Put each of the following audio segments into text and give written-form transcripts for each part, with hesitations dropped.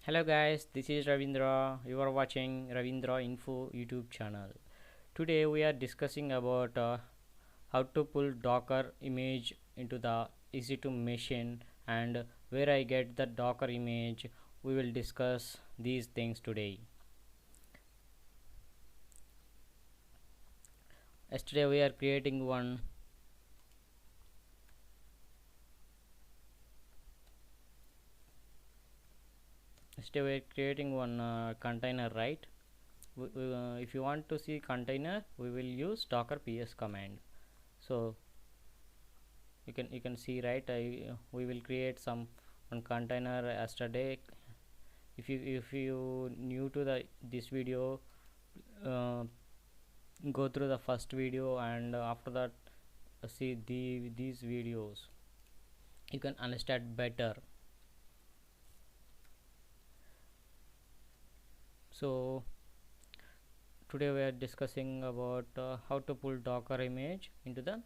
Hello guys, this is Ravindra. You are watching Ravindra Info YouTube channel. Today we are discussing about how to pull Docker image into the EC2 machine and where I get the Docker image. We will discuss these things today. Yesterday we are creating one container, right? If you want to see container, we will use docker ps command. So you can see, right? We will create some one container yesterday. If you new to the this video, uh, go through the first video, and after that see these videos, you can understand better. So today we are discussing about how to pull docker image into the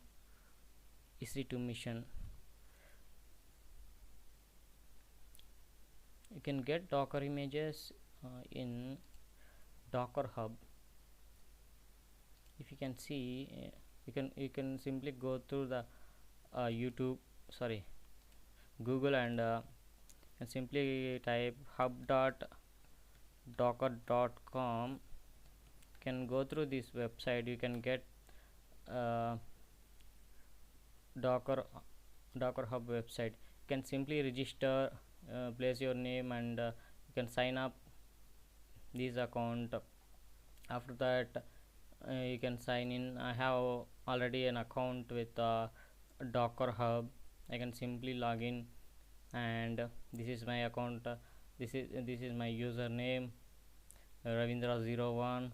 EC2 mission. You can get docker images in docker hub. If you can see, you can simply go through the YouTube, sorry, Google, and simply type hub.docker.com. Can go through this website. You can get uh, docker docker hub website. You can simply register, place your name, and you can sign up this account. After that, you can sign in. I have already an account with docker hub. I can simply log in, and this is my account. This is my username, Ravindra01.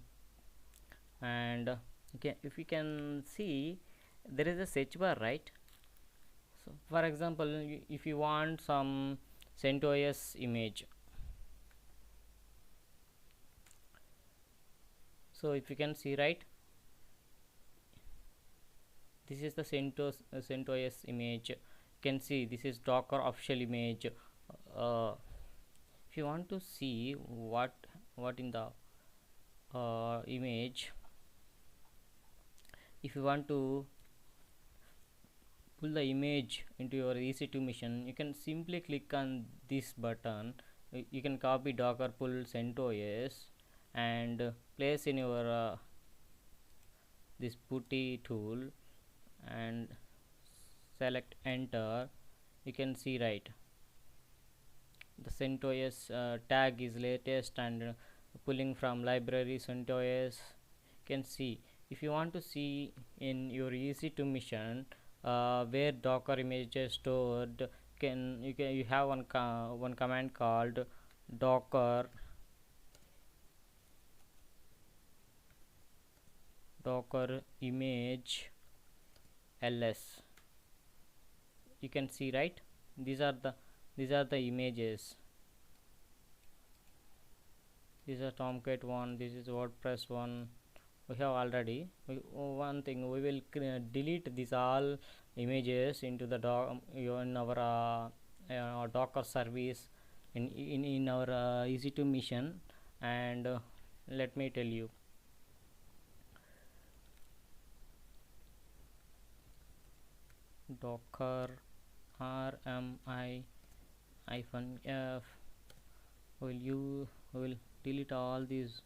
And okay, if you can see, there is a search bar, right? So for example, if you want some CentOS image, so if you can see, right, this is the CentOS image. You can see this is docker official image. If you want to see what in the image, if you want to pull the image into your EC2 machine, you can simply click on this button. You can copy docker pull CentOS and place in your this putty tool and select enter. You can see, right, the CentOS tag is latest and pulling from library CentOS. You can see, if you want to see in your EC2 mission where docker image is stored, you have one command called docker image ls. You can see, right, these are the images. This is Tomcat one, this is WordPress one. We have already one thing, we will delete these all images into the in our docker service in our EC2 mission. And let me tell you, docker rmi -f will delete all these.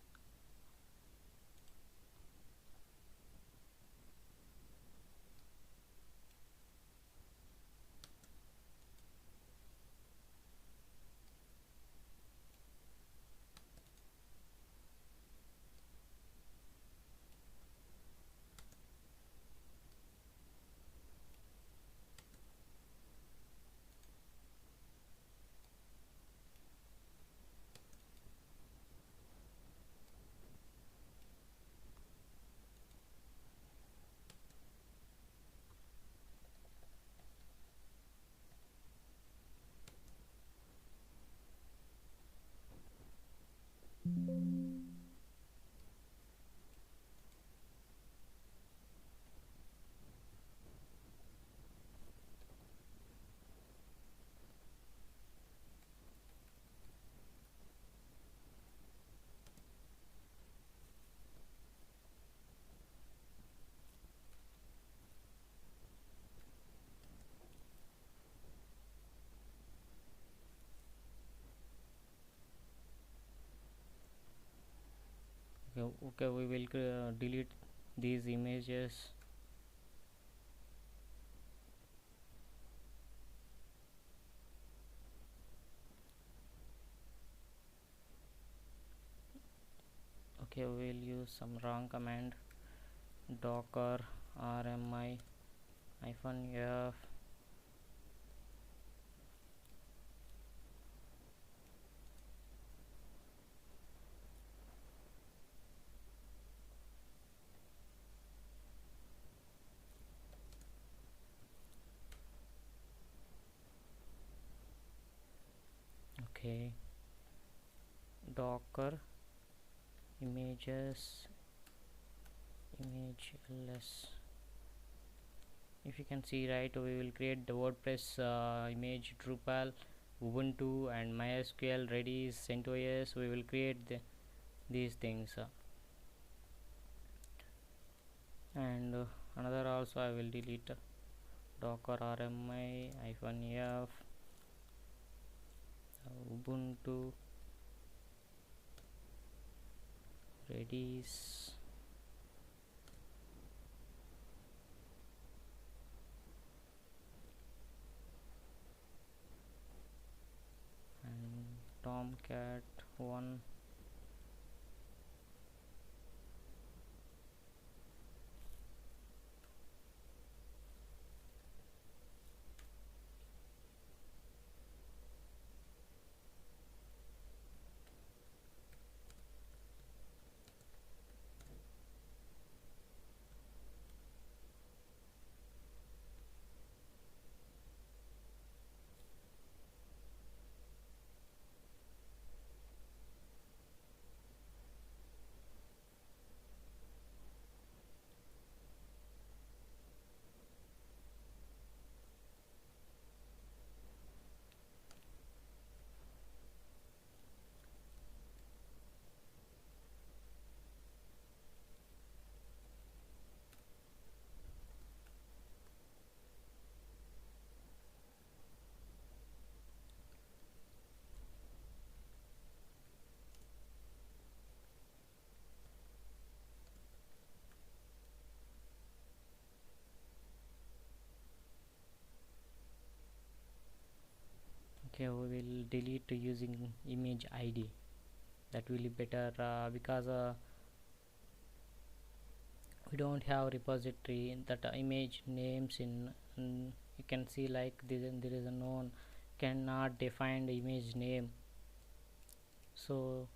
Okay, we will delete these images. Okay, we will use some wrong command, docker rmi -f. Okay, docker images image ls. If you can see, right, we will create the WordPress image, Drupal, Ubuntu, and MySQL, Redis, CentOS. We will create these things, and another also I will delete, docker rmi -f Ubuntu, Redis, and Tomcat 1. Okay, we will delete using image id. That will be better, because we don't have repository that image names in. You can see like this, there is a known cannot define the image name. So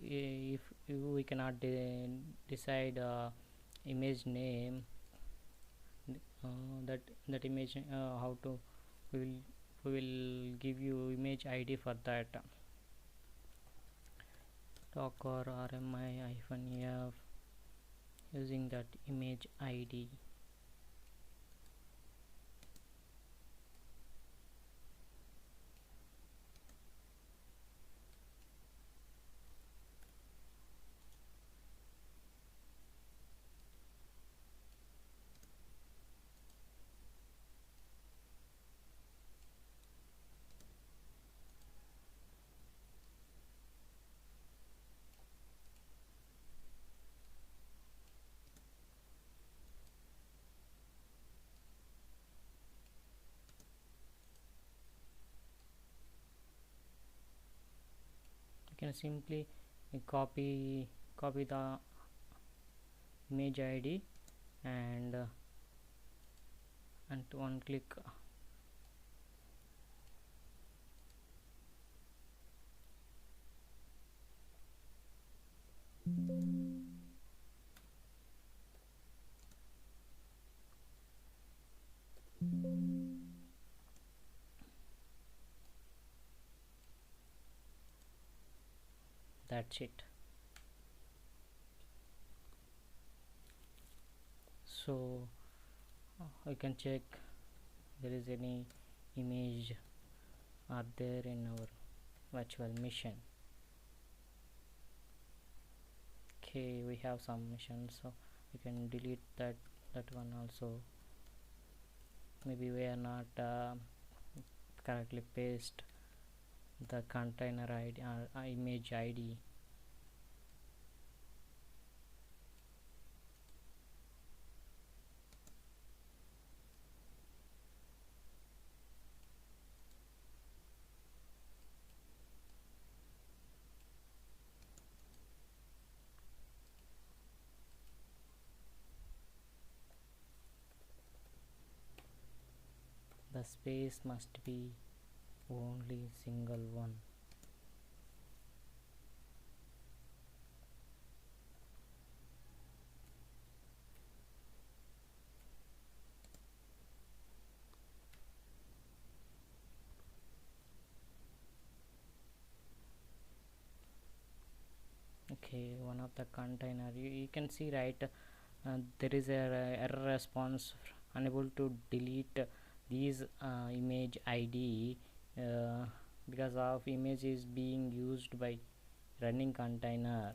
if we cannot decide image name, that image, how to, we will we will give you image id for that. Docker rmi -f using that image id. You can simply copy the image id, and one click. That's it. So we can check there is any image are there in our virtual machine. Okay, we have some missions, so we can delete that one also. Maybe we are not correctly paste the container id or image id. space must be only single one. Okay, one of the container, you can see, right, there is a error response, unable to delete these image id because of image is being used by running container.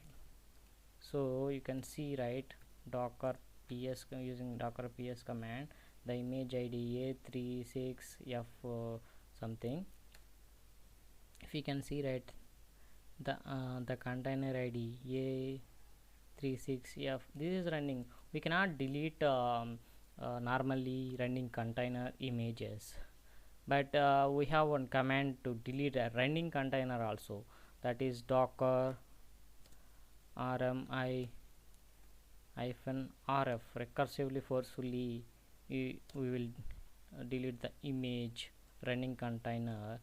So you can see, right, docker ps, using docker ps command, the image id a36f something. If you can see, right, the container id a36f, this is running. We cannot delete normally running container images, but we have one command to delete a running container also, that is docker rmi -rf recursively forcefully. We will delete the image running container.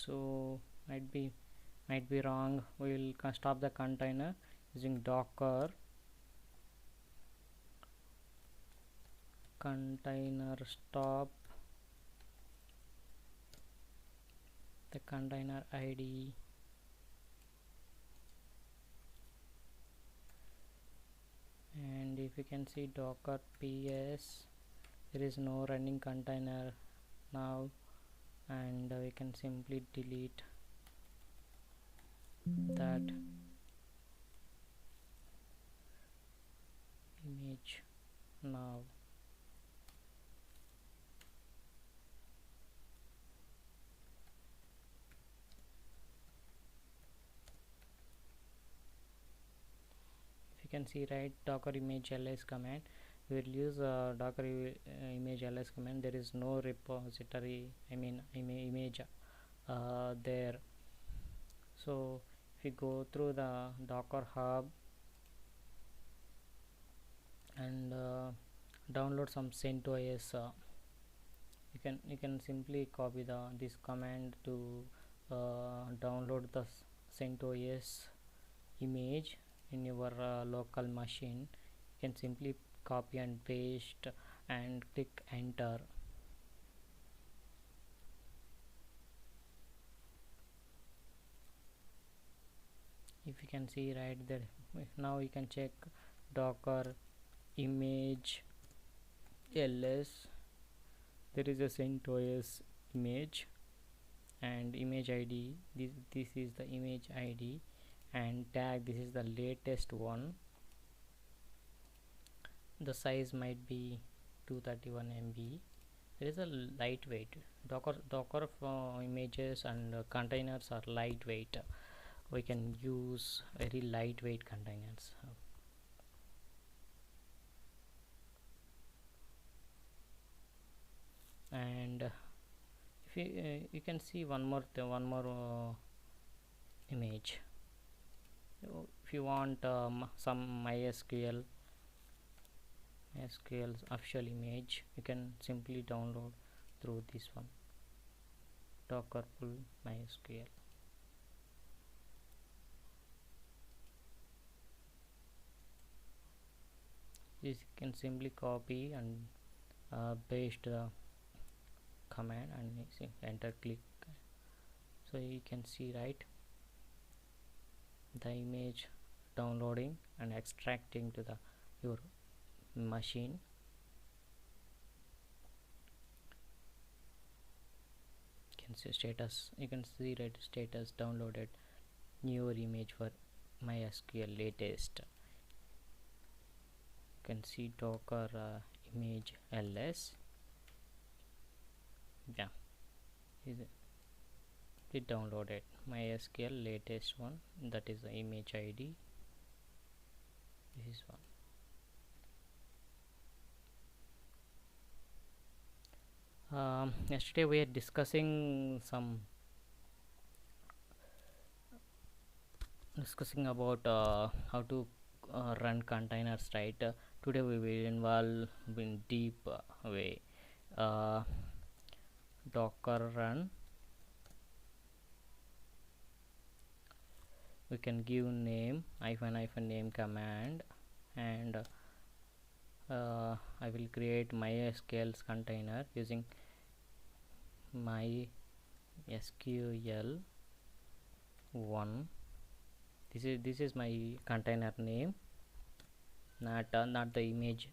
So might be wrong. We will stop the container using docker container stop the container id, and if you can see docker ps, there is no running container now, and we can simply delete that image now. If you can see, right, docker image ls command, we will use docker image ls command. There is no repository, image there. So if you go through the docker hub and download some CentOS, you can simply copy this command to download the CentOS image in your local machine. You can simply copy and paste and click enter. If you can see, right there, now you can check docker image ls, there is a CentOS image and image id, this is the image id, and tag, this is the latest one. The size might be 231 MB. There is a lightweight docker images and containers are lightweight. We can use very lightweight containers. And if you can see one more image. If you want some MySQL official image, you can simply download through this one, docker pull MySQL. This you can simply copy and paste the command and enter, click. So you can see, right, the image downloading and extracting to your machine. You can see status, you can see, right, status downloaded newer image for MySQL latest. You can see docker image ls. Yeah, it downloaded MySQL latest one, that is the image id. This is one. Yesterday we are discussing about how to run containers, right? Today we will involve in deep way. Docker run, we can give name hyphen name command, and I will create MySQL container using MySQL 1. This is my container name, not the image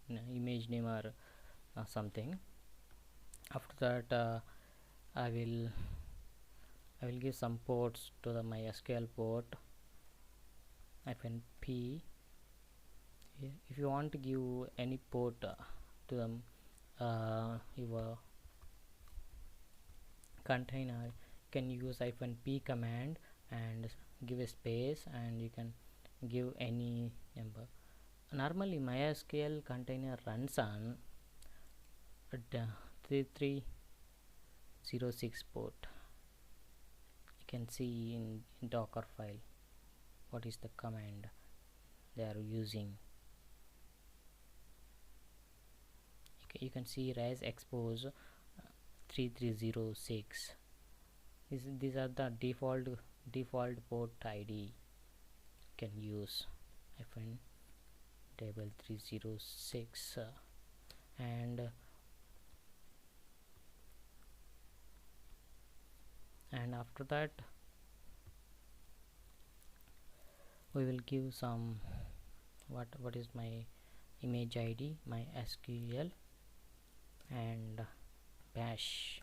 name or something. After that I will give some ports to the MySQL port -p. If you want to give any port to them your container, you can use -p command and give a space, and you can give any number. Normally MySQL container runs on 3306 port. You can see in Docker file what is the command they are using. You can see res expose 3306. These are the default port ID. You can use -table 306 and after that we will give some what is my image id, MySQL, and bash.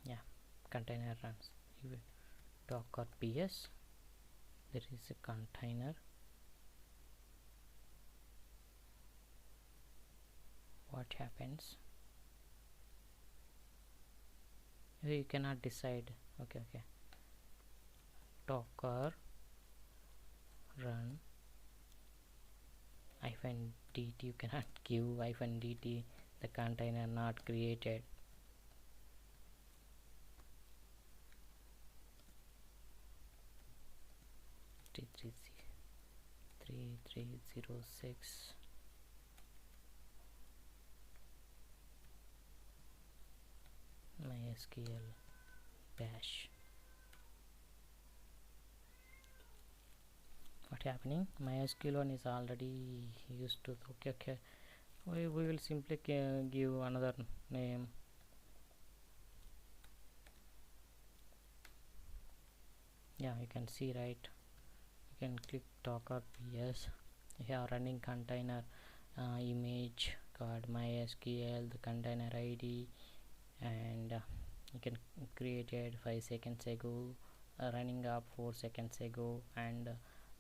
Yeah, container runs docker ps. There is a container. What happens? You cannot decide. Okay. Docker run -dt. You cannot give -dt, the container not created. (3306) MySQL bash. What happening? MySQL 1 is already used to. Okay. We will simply give another name. Yeah, you can see, right? You can click docker ps. Here running container image called MySQL, the container id, and you can created 5 seconds ago, running up 4 seconds ago, and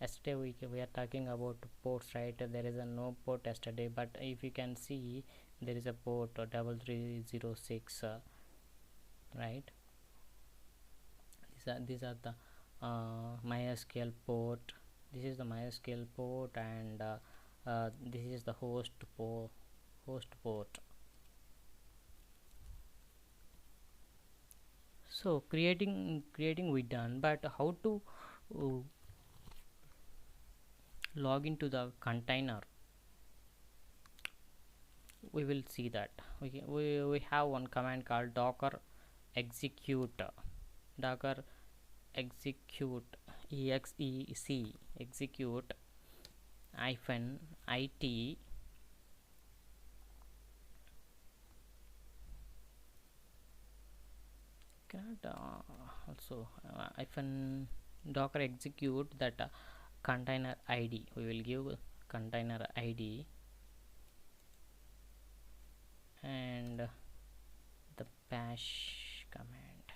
yesterday we are talking about ports, right? There is a no port yesterday, but if you can see, there is a port 3306, right? These are the MySQL port. This is the MySQL port, and this is the host port. So creating we done, but how to log into the container? We will see that. We have one command called docker execute execute -it cannot also docker execute that container id. We will give container id and the bash command.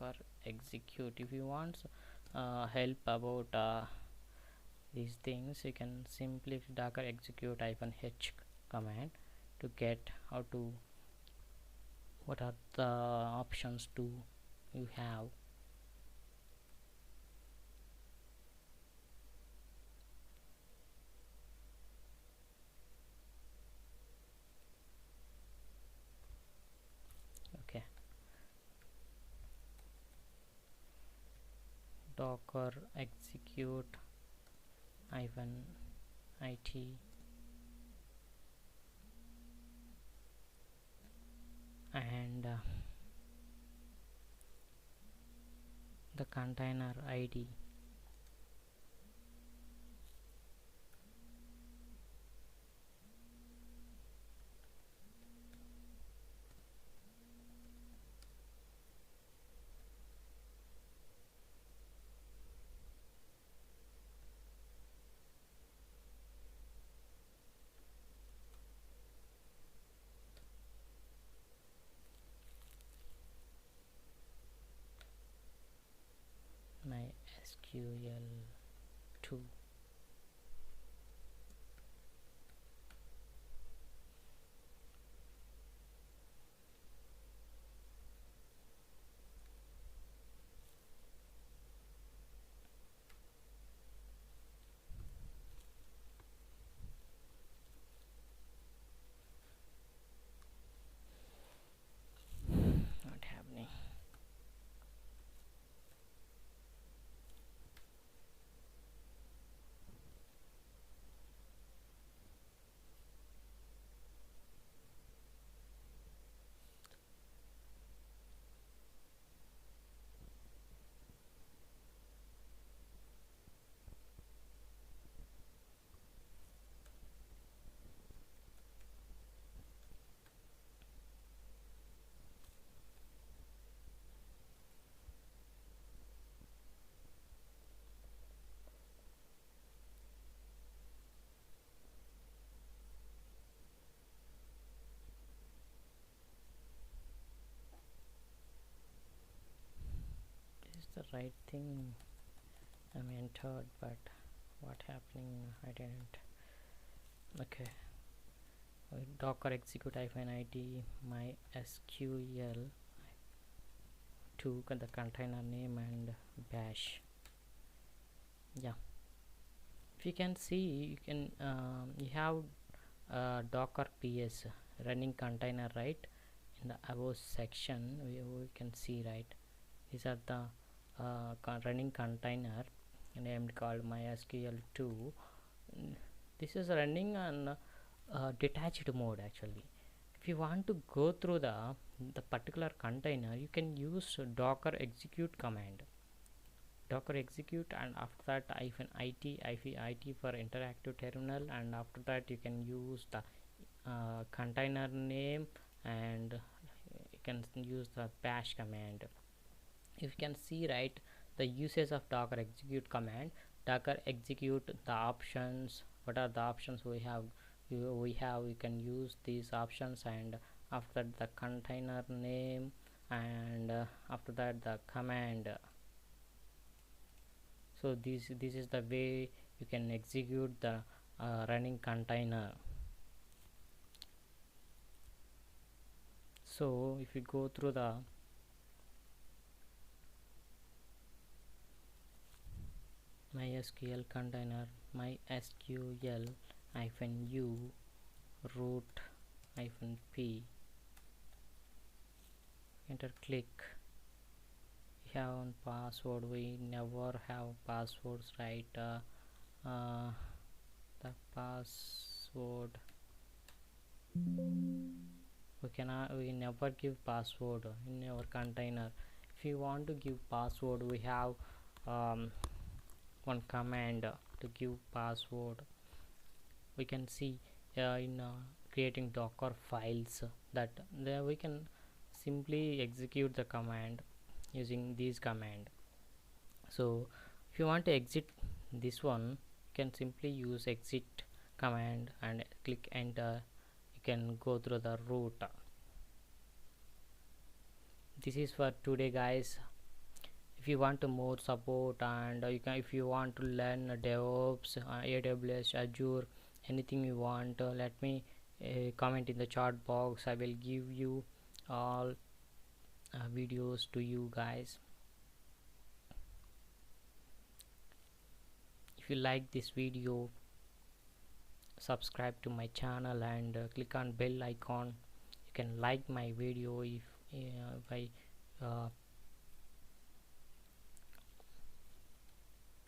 docker execute. If you want help about these things, you can simply docker execute -h command to get how to what are the options to you have. Okay, docker execute -it and the container id. MySQL 2. Not happening. This is the right thing I'm entered, but what happening, I didn't. Okay, docker execute -it MySQL 2, the container name and bash. Yeah, if you can see, you can you have docker ps running container, right? In the above section we can see, right? These are the running container named called MySQL 2. This is running on detached mode actually. If you want to go through the particular container, you can use docker execute command. Docker execute, and after that -it for interactive terminal, and after that you can use the container name, and you can use the bash command. If you can see, right, the usage of docker execute command. Docker execute, the options, what are the options we have? You can use these options, and after that the container name, and after that the command. So this is the way you can execute the running container. So if you go through the MySQL container, MySQL -u root -p, enter, click. We have one password, we never have passwords, right? The password, we never give password in our container. If you want to give password, we have one command to give password. We can see in creating docker files, that there we can simply execute the command using this command. So if you want to exit this one, you can simply use exit command and click enter. You can go through the root. This is for today, guys. if you want to more support, and you can, if you want to learn DevOps, AWS, Azure, anything you want, let me comment in the chat box. I will give you all videos to you guys. If you like this video, subscribe to my channel and click on bell icon. You can like my video if I